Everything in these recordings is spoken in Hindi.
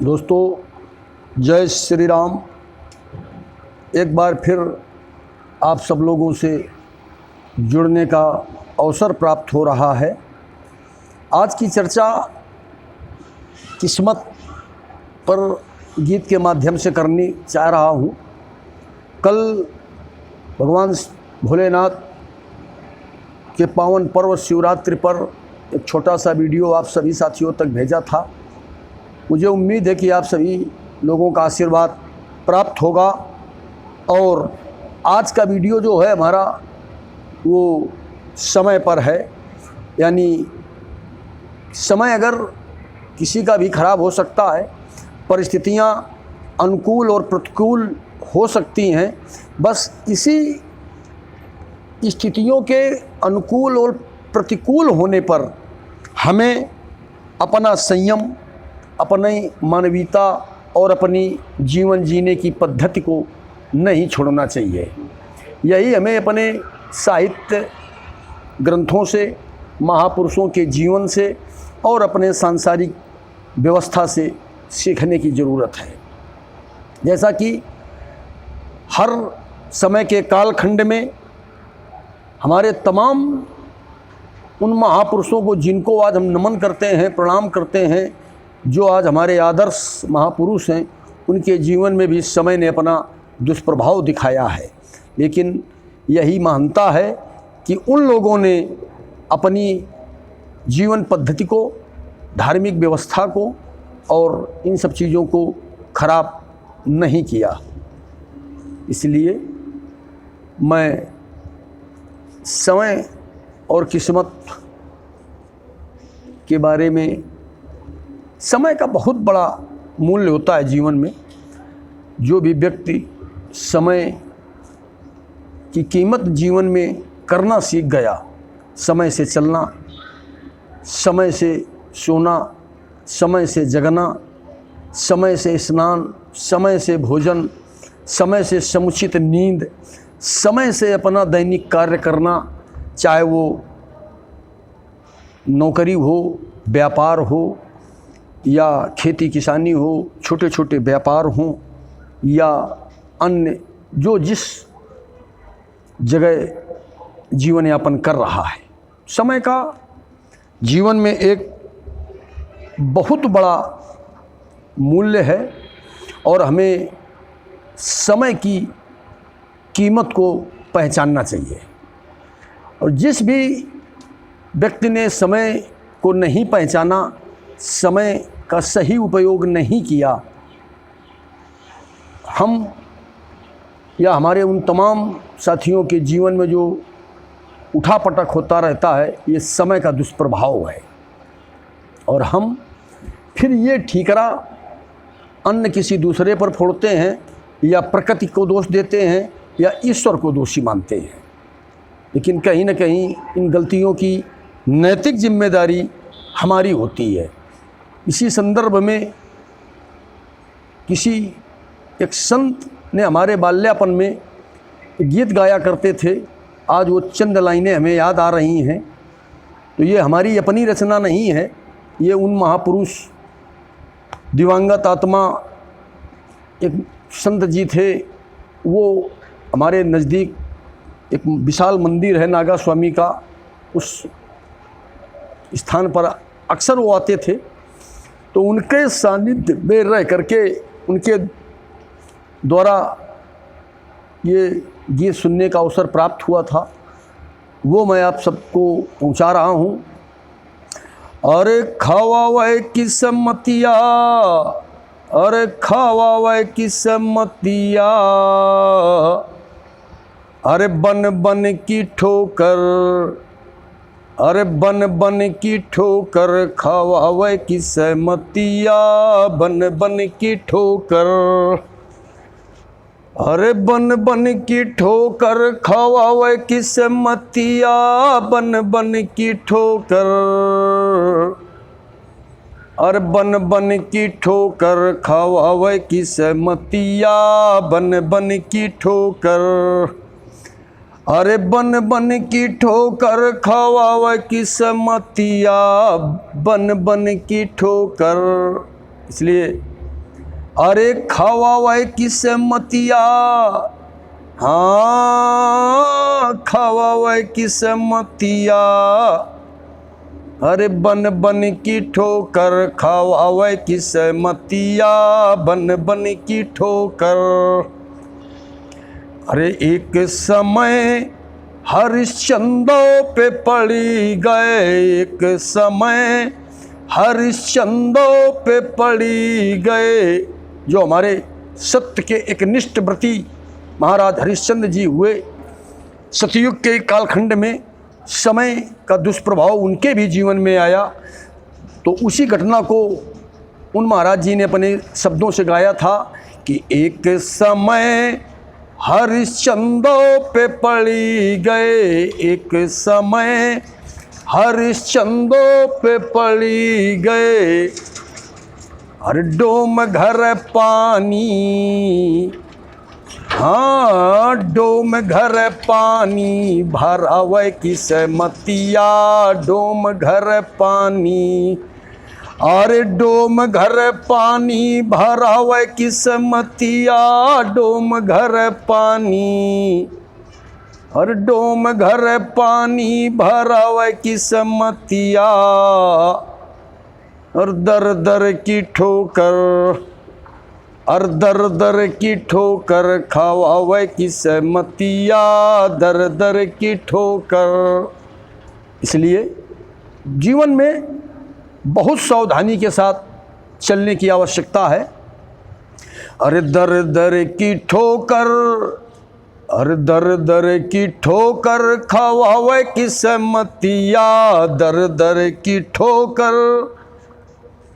दोस्तों जय श्री राम। एक बार फिर आप सब लोगों से जुड़ने का अवसर प्राप्त हो रहा है। आज की चर्चा किस्मत पर गीत के माध्यम से करनी चाह रहा हूँ। कल भगवान भोलेनाथ के पावन पर्व शिवरात्रि पर एक छोटा सा वीडियो आप सभी साथियों तक भेजा था। मुझे उम्मीद है कि आप सभी लोगों का आशीर्वाद प्राप्त होगा। और आज का वीडियो जो है हमारा वो समय पर है, यानी समय अगर किसी का भी खराब हो सकता है, परिस्थितियां अनुकूल और प्रतिकूल हो सकती हैं। बस इसी स्थितियों के अनुकूल और प्रतिकूल होने पर हमें अपना संयम, अपनी मानवीयता और अपनी जीवन जीने की पद्धति को नहीं छोड़ना चाहिए। यही हमें अपने साहित्य ग्रंथों से, महापुरुषों के जीवन से और अपने सांसारिक व्यवस्था से सीखने की ज़रूरत है। जैसा कि हर समय के कालखंड में हमारे तमाम उन महापुरुषों को जिनको आज हम नमन करते हैं, प्रणाम करते हैं, जो आज हमारे आदर्श महापुरुष हैं, उनके जीवन में भी समय ने अपना दुष्प्रभाव दिखाया है। लेकिन यही महानता है कि उन लोगों ने अपनी जीवन पद्धति को, धार्मिक व्यवस्था को और इन सब चीज़ों को खराब नहीं किया। इसलिए मैं समय और किस्मत के बारे में, समय का बहुत बड़ा मूल्य होता है जीवन में। जो भी व्यक्ति समय की कीमत जीवन में करना सीख गया, समय से चलना, समय से सोना, समय से जगना, समय से स्नान, समय से भोजन, समय से समुचित नींद, समय से अपना दैनिक कार्य करना, चाहे वो नौकरी हो, व्यापार हो या खेती किसानी हो, छोटे छोटे व्यापार हों या अन्य जो जिस जगह जीवन यापन कर रहा है। समय का जीवन में एक बहुत बड़ा मूल्य है और हमें समय की कीमत को पहचानना चाहिए। और जिस भी व्यक्ति ने समय को नहीं पहचाना, समय का सही उपयोग नहीं किया, हम या हमारे उन तमाम साथियों के जीवन में जो उठापटक होता रहता है, ये समय का दुष्प्रभाव है। और हम फिर ये ठीकरा अन्य किसी दूसरे पर फोड़ते हैं या प्रकृति को दोष देते हैं या ईश्वर को दोषी मानते हैं। लेकिन कहीं न कहीं इन गलतियों की नैतिक जिम्मेदारी हमारी होती है। इसी संदर्भ में किसी एक संत ने हमारे बाल्यापन में गीत गाया करते थे। आज वो चंद लाइनें हमें याद आ रही हैं। तो ये हमारी अपनी रचना नहीं है, ये उन महापुरुष दिवंगत आत्मा एक संत जी थे। वो हमारे नज़दीक एक विशाल मंदिर है नागा स्वामी का, उस स्थान पर अक्सर वो आते थे। तो उनके सानिध्य में रह करके उनके द्वारा ये गीत सुनने का अवसर प्राप्त हुआ था, वो मैं आप सबको पहुंचा रहा हूँ। अरे खावा वह किस्मतिया, अरे खावा वह किस्मतिया, अरे बन बन की ठोकर, अरे बन बन की ठोकर खावे किस्मतिया, बन बन की ठोकर, अरे बन बन की ठोकर खावे किस्मतिया, बन बन की ठोकर, अरे बन बन की ठोकर खावे किस्मतिया, बन बन की ठोकर, अरे बन बन की ठोकर खवावे किस्मतिया, बन बन की ठोकर। इसलिए अरे खवावे किस्मतिया, हाँ खवावे किस्मतिया, अरे बन बन की ठोकर खवावे किस्मतिया, बन बन की ठोकर। अरे एक समय हरिश्चंद्र पे पड़ी गए, एक समय हरिश्चंद्र पे पड़ी गए। जो हमारे सत्य के एक निष्ठ व्रती महाराज हरिश्चंद्र जी हुए, सतयुग के कालखंड में समय का दुष्प्रभाव उनके भी जीवन में आया, तो उसी घटना को उन महाराज जी ने अपने शब्दों से गाया था कि एक समय हरिश्चंद्र पे पड़ी गए, एक समय हरिश्चंद्र पे पड़ी गए। अरे डोम घर पानी, हाँ डोम घर पानी भरावे किस्मतिया, डोम घर पानी। अरे डोम घर पानी भरावे किस्मतिया, डोम घर पानी। और डोम घर पानी भरावे किस्मतिया, और दर दर की ठोकर, और दर दर की ठोकर खवावे किस्मतिया, दर दर की ठोकर। इसलिए जीवन में बहुत सावधानी के साथ चलने की आवश्यकता है। अरे दर दर की ठोकर, अरे दर दर की ठोकर खवावे किस्मतिया, दर दर की ठोकर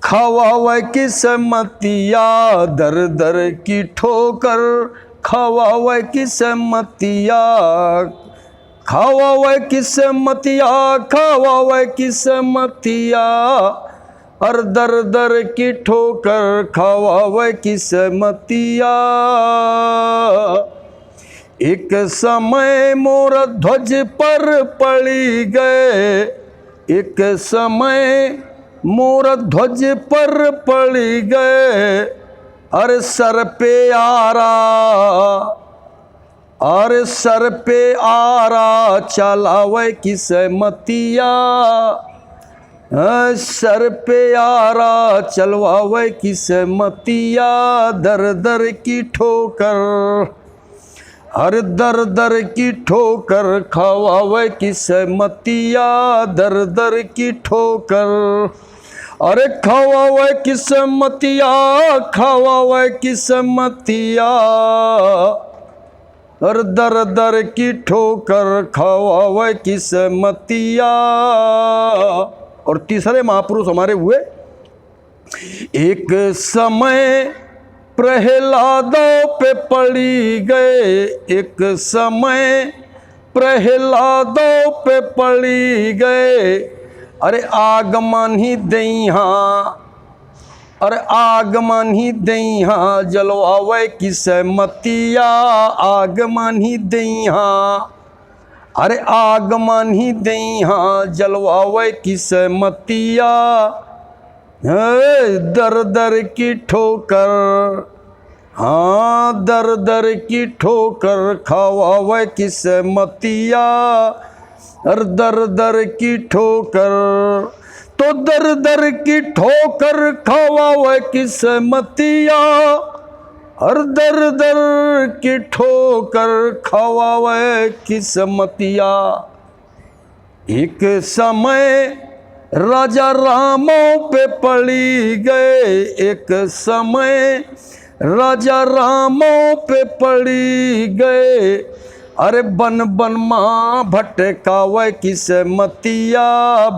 खवावे किस्मतिया, दर दर की ठोकर खवावे किस्मतिया, खवावे किस्मतिया, खवावे किस्मतिया, और दर दर की ठोकर खवावे किस्मतिया। एक समय मोर ध्वज पर पड़ी गए, एक समय मोर ध्वज पर पड़ी गए। अरे सर पे आरा, अरे सर पे आरा चलावे किस्मतिया, सर पे आरा चलवावे किस्मतिया, दर दर की ठोकर, हर दर दर की ठोकर खवावे किस्मतिया, दर दर की ठोकर। अरे खवावे किस्मतिया, खवावे किस्मतिया, और दर दर की ठोकर खवावे किस्मतिया। और तीसरे महापुरुष हमारे हुए, एक समय प्रहलादों पे पड़ी गए, एक समय प्रहलादों पे पड़ी गए। अरे आगमन ही दईहा, अरे आगमन ही दईहा जलवावे किस्मतिया, आगमन ही दईहा, अरे आगमन ही दईहा जलवावे किस्मतिया। दर दर की ठोकर, हाँ दर दर की ठोकर खवावे किस्मतिया, और दर दर की ठोकर। तो दर दर की ठोकर खवावे किस्मतिया, और दर दर की ठोकर खवावे किस्मतिया। एक समय राजा रामों पे पड़ी गए, एक समय राजा रामों पे पड़ी गए। अरे बन बन माँ भटकावे किस्मतिया,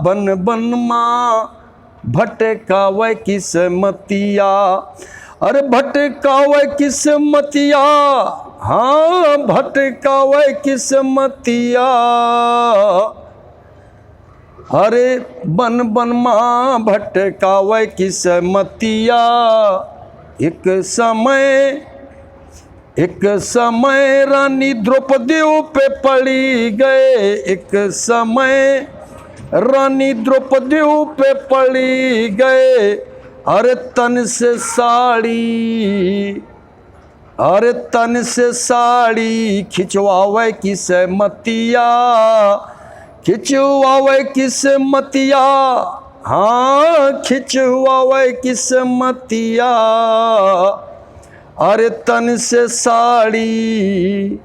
बन बन माँ भटकावे किस्मतिया, अरे भटकावे किस्मतिया, हाँ भटकावे किस्मतिया। अरे बन बन माँ भटकावे किस्मतिया। एक समय रानी द्रौपदी पे पड़ी गए, एक समय रानी द्रौपदी पे पड़ी गए। अरे तन से साड़ी, अरे तन से साड़ी खिंचवावे किस मतिया, खिंचवावे किस मतिया, हाँ खिंचवावे किस मतिया। अरे तन से साड़ी,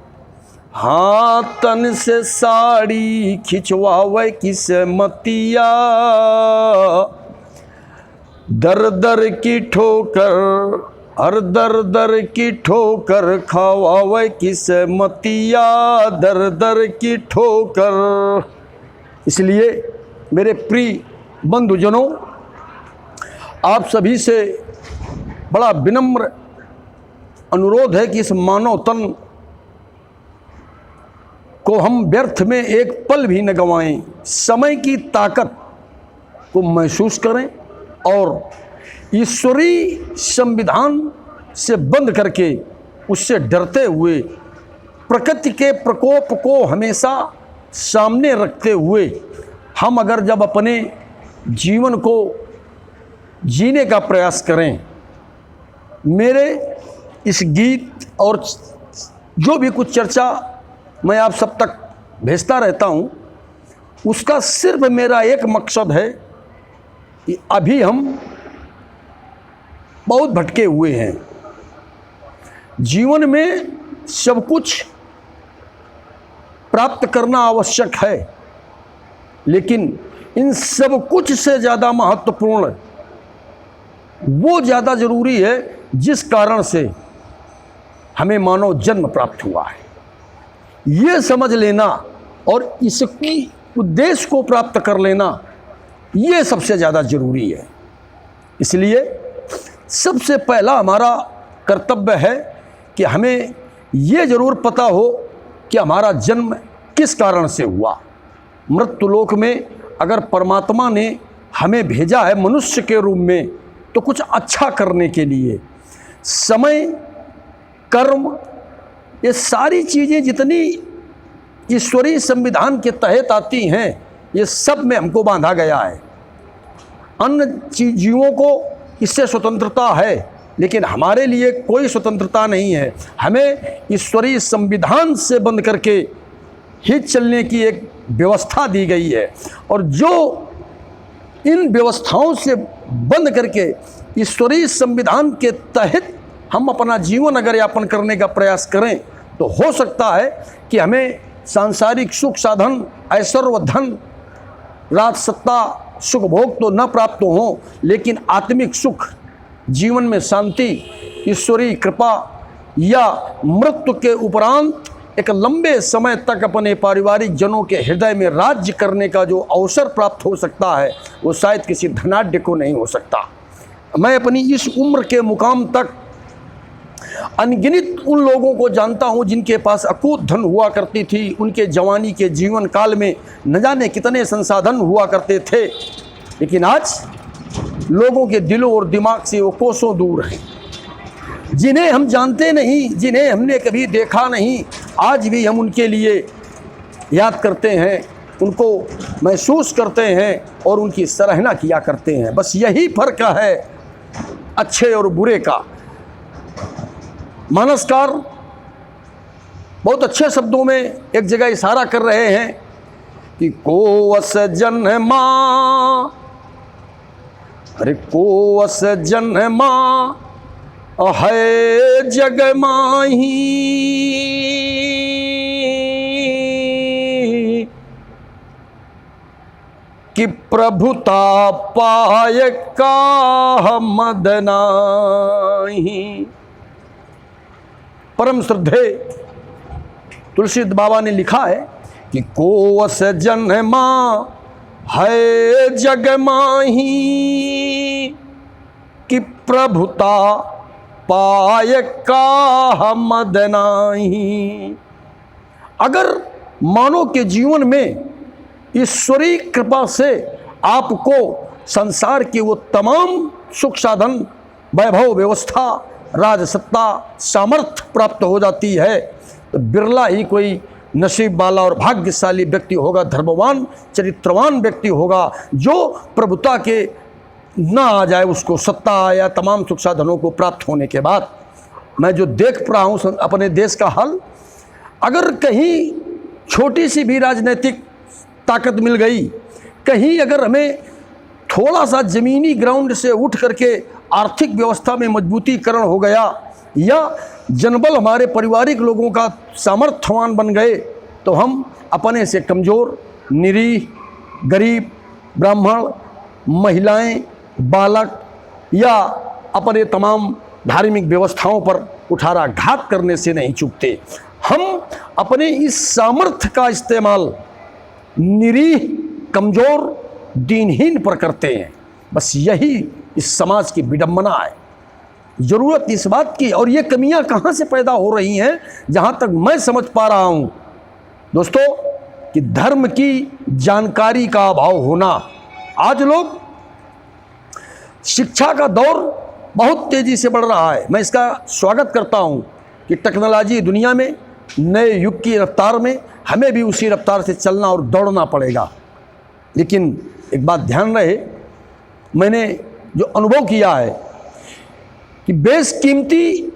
हाँ तन से साड़ी खिंचवावे किस मतिया। दर दर की ठोकर, हर दर दर की ठोकर खवावे किस मतिया, दर दर की ठोकर। इसलिए मेरे प्रिय बंधुजनों, आप सभी से बड़ा विनम्र अनुरोध है कि इस मानव तन को हम व्यर्थ में एक पल भी न गंवाएं। समय की ताकत को महसूस करें और ईश्वरीय संविधान से बंद करके उससे डरते हुए प्रकृति के प्रकोप को हमेशा सामने रखते हुए हम अगर जब अपने जीवन को जीने का प्रयास करें, मेरे इस गीत और जो भी कुछ चर्चा मैं आप सब तक भेजता रहता हूँ, उसका सिर्फ मेरा एक मकसद है कि अभी हम बहुत भटके हुए हैं। जीवन में सब कुछ प्राप्त करना आवश्यक है, लेकिन इन सब कुछ से ज़्यादा महत्वपूर्ण वो ज़्यादा ज़रूरी है जिस कारण से हमें मानव जन्म प्राप्त हुआ है। ये समझ लेना और इसकी उद्देश्य को प्राप्त कर लेना, ये सबसे ज़्यादा ज़रूरी है। इसलिए सबसे पहला हमारा कर्तव्य है कि हमें ये ज़रूर पता हो कि हमारा जन्म किस कारण से हुआ। मृत्युलोक में अगर परमात्मा ने हमें भेजा है मनुष्य के रूप में, तो कुछ अच्छा करने के लिए। समय, कर्म, ये सारी चीज़ें जितनी ईश्वरीय संविधान के तहत आती हैं, ये सब में हमको बांधा गया है। अन्य जीवों को इससे स्वतंत्रता है, लेकिन हमारे लिए कोई स्वतंत्रता नहीं है। हमें ईश्वरीय संविधान से बंद करके ही चलने की एक व्यवस्था दी गई है, और जो इन व्यवस्थाओं से बंद करके ईश्वरीय संविधान के तहत हम अपना जीवन अगर यापन करने का प्रयास करें, तो हो सकता है कि हमें सांसारिक सुख साधन, ऐश्वर्य व धन, राज सत्ता, सुख भोग तो न प्राप्त हो, लेकिन आत्मिक सुख, जीवन में शांति, ईश्वरीय कृपा या मृत्यु के उपरांत एक लंबे समय तक अपने पारिवारिक जनों के हृदय में राज्य करने का जो अवसर प्राप्त हो सकता है, वो शायद किसी धनाढ्य को नहीं हो सकता। मैं अपनी इस उम्र के मुकाम तक अनगिनत उन लोगों को जानता हूं जिनके पास अकूत धन हुआ करती थी, उनके जवानी के जीवन काल में न जाने कितने संसाधन हुआ करते थे, लेकिन आज लोगों के दिलों और दिमाग से वो कोसों दूर हैं। जिन्हें हम जानते नहीं, जिन्हें हमने कभी देखा नहीं, आज भी हम उनके लिए याद करते हैं, उनको महसूस करते हैं और उनकी सराहना किया करते हैं। बस यही फर्क है अच्छे और बुरे का। मानसकार बहुत अच्छे शब्दों में एक जगह इशारा कर रहे हैं कि कोवस जन्मा, अरे कोवस जन्मा है जग माही, कि प्रभुता पाय का मद नाही। परम श्रद्धे तुलसी बाबा ने लिखा है कि कोवस जन्मा है जग माही, कि प्रभुता पाय का मद नाही। अगर मानव के जीवन में ईश्वरीय कृपा से आपको संसार की वो तमाम सुख साधन, वैभव, व्यवस्था, राजसत्ता, सामर्थ्य प्राप्त हो जाती है, तो बिरला ही कोई नसीब वाला और भाग्यशाली व्यक्ति होगा, धर्मवान, चरित्रवान व्यक्ति होगा, जो प्रभुता के ना आ जाए उसको सत्ता या तमाम सुख साधनों को प्राप्त होने के बाद। मैं जो देख रहा हूँ अपने देश का हाल, अगर कहीं छोटी सी भी राजनीतिक ताकत मिल गई, कहीं अगर हमें थोड़ा सा ज़मीनी ग्राउंड से उठ करके आर्थिक व्यवस्था में मजबूतीकरण हो गया, या जनबल हमारे पारिवारिक लोगों का सामर्थ्यवान बन गए, तो हम अपने से कमज़ोर, निरीह, गरीब, ब्राह्मण, महिलाएं, बालक या अपने तमाम धार्मिक व्यवस्थाओं पर कुठाराघात करने से नहीं चूकते। हम अपने इस सामर्थ्य का इस्तेमाल निरीह, कमज़ोर, दीनहीन पर करते हैं। बस यही इस समाज की विडंबना है। ज़रूरत इस बात की, और ये कमियां कहाँ से पैदा हो रही हैं, जहाँ तक मैं समझ पा रहा हूँ दोस्तों, कि धर्म की जानकारी का अभाव होना। आज लोग, शिक्षा का दौर बहुत तेज़ी से बढ़ रहा है। मैं इसका स्वागत करता हूँ कि टेक्नोलॉजी दुनिया में नए युग की रफ्तार में हमें भी उसी रफ्तार से चलना और दौड़ना पड़ेगा। लेकिन एक बात ध्यान रहे, मैंने जो अनुभव किया है कि बेशकीमती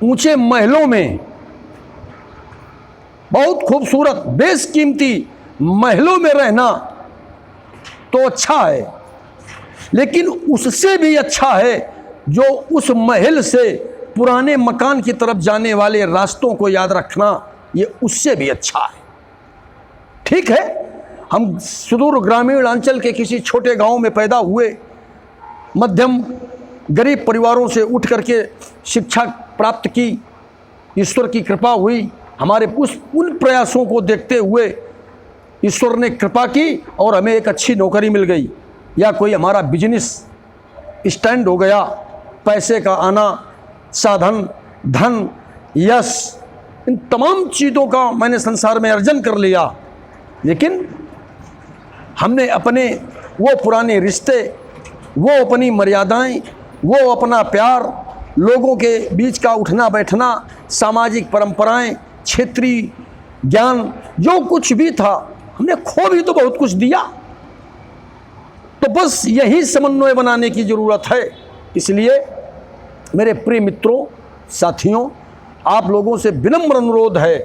ऊंचे महलों में, बहुत खूबसूरत बेशकीमती महलों में रहना तो अच्छा है, लेकिन उससे भी अच्छा है जो उस महल से पुराने मकान की तरफ जाने वाले रास्तों को याद रखना, ये उससे भी अच्छा है। ठीक है, हम सुदूर ग्रामीण अंचल के किसी छोटे गांव में पैदा हुए, मध्यम गरीब परिवारों से उठ करके शिक्षा प्राप्त की, ईश्वर की कृपा हुई, हमारे उन प्रयासों को देखते हुए ईश्वर ने कृपा की और हमें एक अच्छी नौकरी मिल गई, या कोई हमारा बिजनेस स्टैंड हो गया, पैसे का आना, साधन, धन, यश, इन तमाम चीज़ों का मैंने संसार में अर्जन कर लिया। लेकिन हमने अपने वो पुराने रिश्ते, वो अपनी मर्यादाएं, वो अपना प्यार, लोगों के बीच का उठना बैठना, सामाजिक परंपराएं, क्षेत्रीय ज्ञान, जो कुछ भी था हमने खो भी तो बहुत कुछ दिया। तो बस यही समन्वय बनाने की ज़रूरत है। इसलिए मेरे प्रिय मित्रों, साथियों, आप लोगों से विनम्र अनुरोध है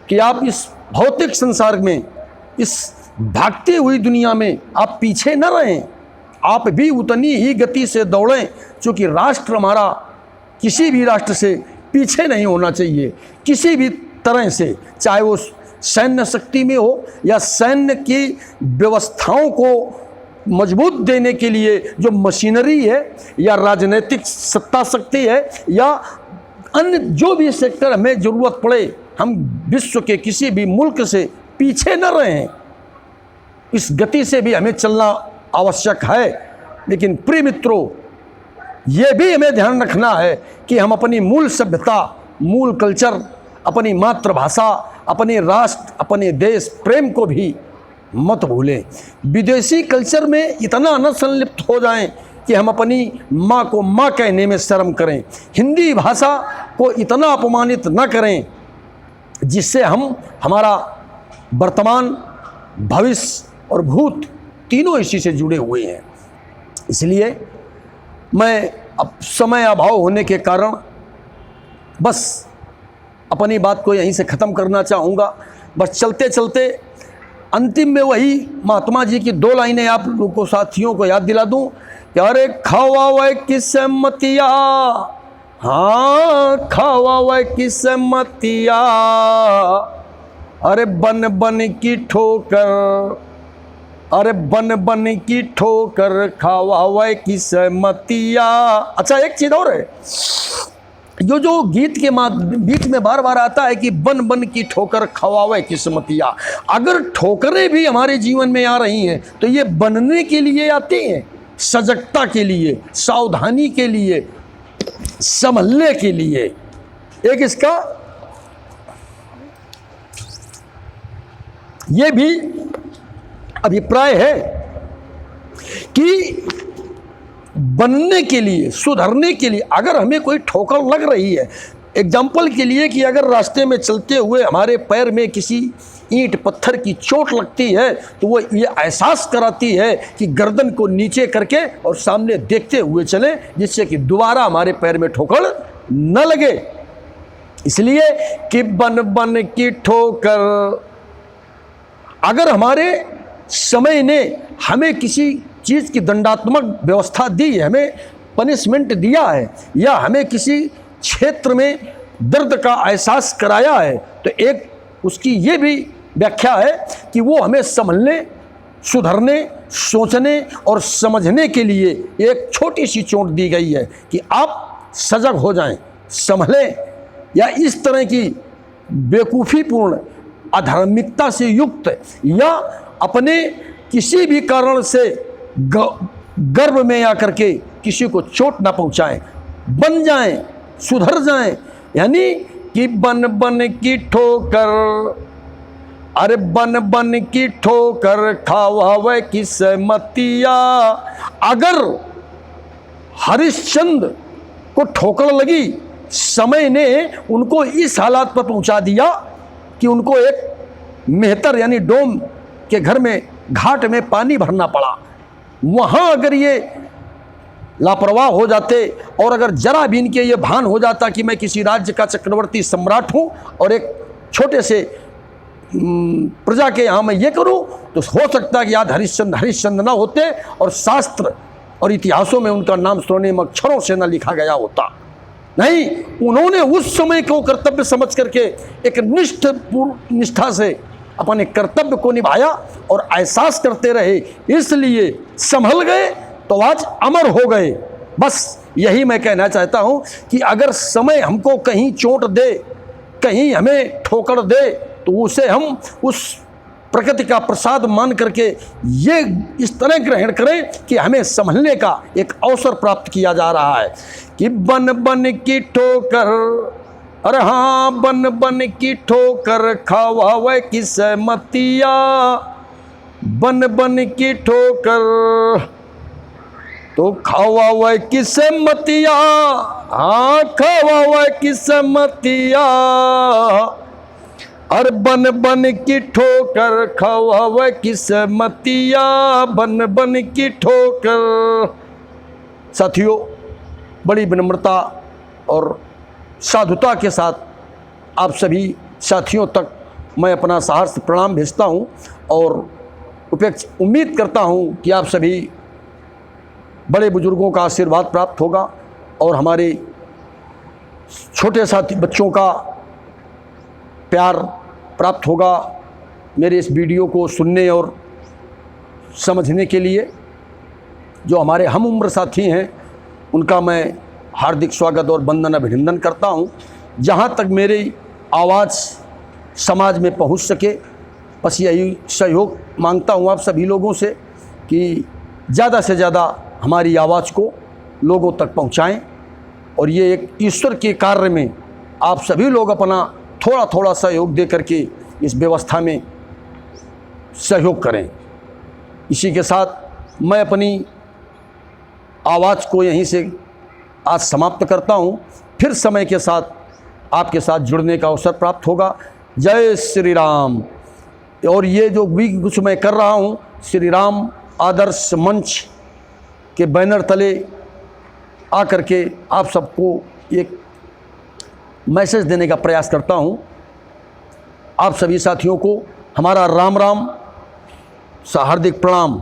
कि आप इस भौतिक संसार में, इस भागती हुई दुनिया में आप पीछे न रहें, आप भी उतनी ही गति से दौड़ें, क्योंकि राष्ट्र हमारा किसी भी राष्ट्र से पीछे नहीं होना चाहिए, किसी भी तरह से, चाहे वो सैन्य शक्ति में हो या सैन्य की व्यवस्थाओं को मजबूत देने के लिए जो मशीनरी है, या राजनीतिक सत्ता शक्ति है, या अन्य जो भी सेक्टर हमें ज़रूरत पड़े, हम विश्व के किसी भी मुल्क से पीछे न रहें। इस गति से भी हमें चलना आवश्यक है। लेकिन प्रिय मित्रों, ये भी हमें ध्यान रखना है कि हम अपनी मूल सभ्यता, मूल कल्चर, अपनी मातृभाषा, अपने राष्ट्र, अपने देश प्रेम को भी मत भूलें। विदेशी कल्चर में इतना न संलिप्त हो जाएं कि हम अपनी माँ को माँ कहने में शर्म करें, हिंदी भाषा को इतना अपमानित न करें जिससे हम हमारा वर्तमान, भविष्य और भूत तीनों इसी से जुड़े हुए हैं। इसलिए मैं अब समय अभाव होने के कारण बस अपनी बात को यहीं से ख़त्म करना चाहूँगा। बस चलते चलते अंतिम में वही महात्मा जी की 2 लाइनें आप लोगों को, साथियों को याद दिला दूं कि अरे खावा वह किस्मतिया, हाँ खावा वह किस्मतिया, अरे बन बन की ठोकर, अरे बन बन की ठोकर खावा वह किस्मतिया। अच्छा, एक चीज़ और है, जो गीत के बीच में बार बार आता है कि बन बन की ठोकर खवावे किस्मतिया। अगर ठोकरें भी हमारे जीवन में आ रही हैं तो ये बनने के लिए आती हैं, सजगता के लिए, सावधानी के लिए, संभलने के लिए। एक इसका ये भी अभिप्राय है कि बनने के लिए, सुधरने के लिए अगर हमें कोई ठोकर लग रही है, एग्जाम्पल के लिए कि अगर रास्ते में चलते हुए हमारे पैर में किसी ईंट पत्थर की चोट लगती है तो वो ये एहसास कराती है कि गर्दन को नीचे करके और सामने देखते हुए चलें, जिससे कि दोबारा हमारे पैर में ठोकर न लगे। इसलिए कि बन बन की ठोकर, अगर हमारे समय ने हमें किसी चीज़ की दंडात्मक व्यवस्था दी है, हमें पनिशमेंट दिया है, या हमें किसी क्षेत्र में दर्द का एहसास कराया है, तो एक उसकी ये भी व्याख्या है कि वो हमें संभलने, सुधरने, सोचने और समझने के लिए एक छोटी सी चोट दी गई है कि आप सजग हो जाएं, संभलें, या इस तरह की बेवकूफ़ीपूर्ण, अधार्मिकता से युक्त या अपने किसी भी कारण से गर्भ में आकर के किसी को चोट ना पहुंचाएं, बन जाएं, सुधर जाएं। यानी कि बन बन की ठोकर, अरे बन बन की ठोकर खावे किस मतिया। अगर हरिश्चंद्र को ठोकर लगी, समय ने उनको इस हालात पर पहुंचा दिया कि उनको एक मेहतर यानी डोम के घर में घाट में पानी भरना पड़ा। वहाँ अगर ये लापरवाह हो जाते और अगर जरा भी इनके ये भान हो जाता कि मैं किसी राज्य का चक्रवर्ती सम्राट हूँ और एक छोटे से प्रजा के यहाँ मैं ये करूँ, तो हो सकता है कि याद हरिश्चंद्र ना होते और शास्त्र और इतिहासों में उनका नाम स्वर्णिम अक्षरों से न लिखा गया होता। नहीं, उन्होंने उस समय को कर्तव्य समझ करके एक निष्ठा से अपने कर्तव्य को निभाया और एहसास करते रहे, इसलिए संभल गए तो आज अमर हो गए। बस यही मैं कहना चाहता हूँ कि अगर समय हमको कहीं चोट दे, कहीं हमें ठोकर दे, तो उसे हम उस प्रकृति का प्रसाद मान करके ये इस तरह ग्रहण करें कि हमें संभलने का एक अवसर प्राप्त किया जा रहा है। कि बन बन की ठोकर, अरे हाँ, बन बन की ठोकर खावे किस मतिया, बन बन की ठोकर तो खावे किस मतिया, हाँ खावे किस मतिया, अरे बन बन की ठोकर खावे किस मतिया, बन बन की ठोकर। साथियों, बड़ी विनम्रता और साधुता के साथ आप सभी साथियों तक मैं अपना सहर्ष प्रणाम भेजता हूं और उम्मीद करता हूं कि आप सभी बड़े बुजुर्गों का आशीर्वाद प्राप्त होगा और हमारे छोटे साथी बच्चों का प्यार प्राप्त होगा। मेरे इस वीडियो को सुनने और समझने के लिए जो हमारे हम उम्र साथी हैं उनका मैं हार्दिक स्वागत और वंदन अभिनंदन करता हूं। जहां तक मेरी आवाज़ समाज में पहुंच सके, बस यही सहयोग मांगता हूं आप सभी लोगों से कि ज़्यादा से ज़्यादा हमारी आवाज़ को लोगों तक पहुंचाएं और ये एक ईश्वर के कार्य में आप सभी लोग अपना थोड़ा थोड़ा सहयोग दे करके इस व्यवस्था में सहयोग करें। इसी के साथ मैं अपनी आवाज़ को यहीं से आज समाप्त करता हूं। फिर समय के साथ आपके साथ जुड़ने का अवसर प्राप्त होगा। जय श्री राम। और ये जो भी कुछ मैं कर रहा हूं, श्री राम आदर्श मंच के बैनर तले आकर के आप सबको एक मैसेज देने का प्रयास करता हूं। आप सभी साथियों को हमारा राम राम, हार्दिक प्रणाम।